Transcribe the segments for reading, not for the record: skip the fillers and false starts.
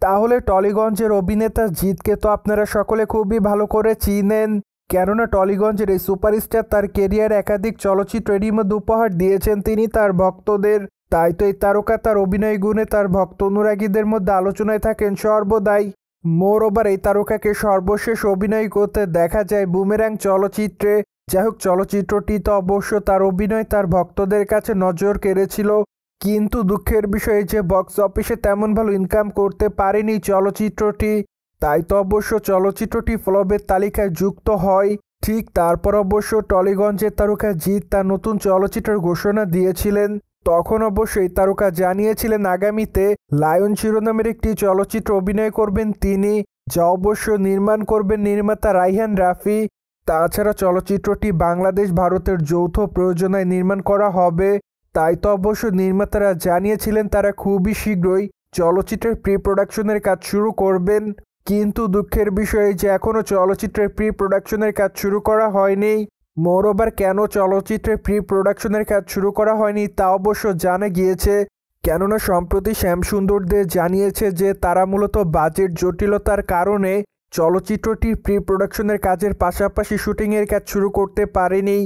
তাহলে টলিগঞ্জের অভিনেতা জিতকে তো আপনারা সকলে খুবই ভালো করে চিনেন, কেননা টলিগঞ্জের এই সুপারস্টার তার কেরিয়ার একাধিক চলচ্চিত্রেরই মধ্যে উপহার দিয়েছেন তিনি তার ভক্তদের। তাই তো এই তারকা তার অভিনয় গুণে তার ভক্ত অনুরাগীদের মধ্যে আলোচনায় থাকেন সর্বদাই। মোর ওভার এই তারকাকে সর্বশেষ অভিনয় করতে দেখা যায় বুমেরাং চলচ্চিত্রে। যাই হোক, চলচ্চিত্রটিতে অবশ্য তার অভিনয় তার ভক্তদের কাছে নজর কেড়েছিল, কিন্তু দুঃখের বিষয় যে বক্স অফিসে তেমন ভালো ইনকাম করতে পারেনি চলচ্চিত্রটি। তাই তো অবশ্য চলচ্চিত্রটি ফ্লপের তালিকায় যুক্ত হয়। ঠিক তারপর অবশ্য টলিগঞ্জের তারকা জিৎ তার নতুন চলচ্চিত্রের ঘোষণা দিয়েছিলেন। তখন অবশ্যই তারকা জানিয়েছিলেন আগামীতে লায়ন শিরোনামের একটি চলচ্চিত্র অভিনয় করবেন তিনি, যা অবশ্য নির্মাণ করবেন নির্মাতা রায়হান রাফি। তাছাড়া চলচ্চিত্রটি বাংলাদেশ ভারতের যৌথ প্রযোজনায় নির্মাণ করা হবে। তাই তো অবশ্য নির্মাতারা জানিয়েছিলেন তারা খুবই শীঘ্রই চলচ্চিত্রের প্রি প্রোডাকশনের কাজ শুরু করবেন। কিন্তু দুঃখের বিষয় যে এখনও চলচ্চিত্রের প্রি প্রোডাকশনের কাজ শুরু করা হয়নি। মোরওভার কেন চলচ্চিত্রের প্রি প্রোডাকশনের কাজ শুরু করা হয়নি তা অবশ্য জানা গিয়েছে, কেননা সম্প্রতি শ্যামসুন্দর দে জানিয়েছে যে তারা মূলত বাজেট জটিলতার কারণে চলচ্চিত্রটির প্রি প্রোডাকশনের কাজের পাশাপাশি শুটিংয়ের কাজ শুরু করতে পারেনি।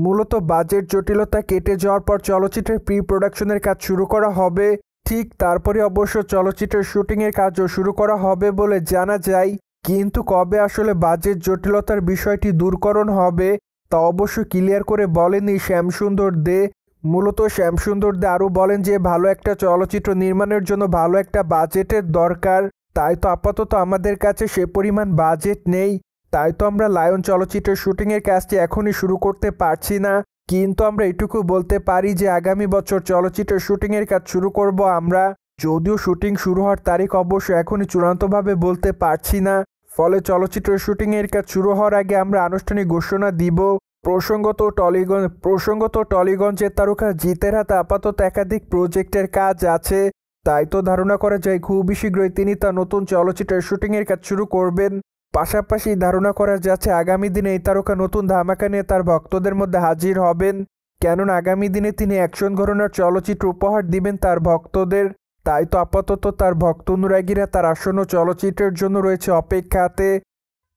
মূলত বাজেট জটিলতা কেটে যাওয়ার পর চলচ্চিত্রের প্রি প্রোডাকশনের কাজ শুরু করা হবে। ঠিক তারপরে অবশ্য চলচ্চিত্রের শুটিংয়ের কাজও শুরু করা হবে বলে জানা যায়। কিন্তু কবে আসলে বাজেট জটিলতার বিষয়টি দূরকরণ হবে তা অবশ্য ক্লিয়ার করে বলেনি শ্যামসুন্দর দে। মূলত শ্যামসুন্দর দে আরও বলেন যে ভালো একটা চলচ্চিত্র নির্মাণের জন্য ভালো একটা বাজেটের দরকার। তাই তো আপাতত আমাদের কাছে সে পরিমাণ বাজেট নেই। তাই তো আমরা লায়ন চলচ্চিত্রের শুটিংয়ের কাজটি এখনই শুরু করতে পারছি না। কিন্তু আমরা এটুকু বলতে পারি যে আগামী বছর চলচ্চিত্রের শুটিংয়ের কাজ শুরু করব আমরা। যদিও শুটিং শুরু হওয়ার তারিখ অবশ্য এখনই চূড়ান্তভাবে বলতে পারছি না, ফলে চলচ্চিত্রের শুটিংয়ের কাজ শুরু হওয়ার আগে আমরা আনুষ্ঠানিক ঘোষণা দিব। প্রসঙ্গত টলিগঞ্জের তারকা জিতের হাতে আপাতত একাধিক প্রজেক্টের কাজ আছে। তাই তো ধারণা করা যায় খুবই শীঘ্রই তিনি তার নতুন চলচ্চিত্রের শুটিংয়ের কাজ শুরু করবেন। পাশাপাশি ধারণা করা যাচ্ছে আগামী দিনে এই তারকা নতুন ধামাকা নিয়ে তার ভক্তদের মধ্যে হাজির হবেন, কেননা আগামী দিনে তিনি অ্যাকশন ঘরানার চলচ্চিত্র উপহার দিবেন তার ভক্তদের। তাই তো আপাতত তার ভক্ত অনুরাগীরা তার আসন্ন চলচ্চিত্রের জন্য রয়েছে অপেক্ষাতে।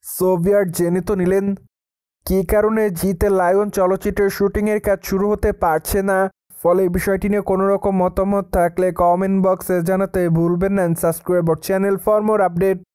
সোভিয়ার জেনে তো নিলেন কী কারণে জিতের লায়ন চলচ্চিত্রের শুটিংয়ের কাজ শুরু হতে পারছে না। ফলে এই বিষয়টি নিয়ে কোনো রকম মতামত থাকলে কমেন্ট বক্সে জানাতে ভুলবেন না। Subscribe our channel for more update.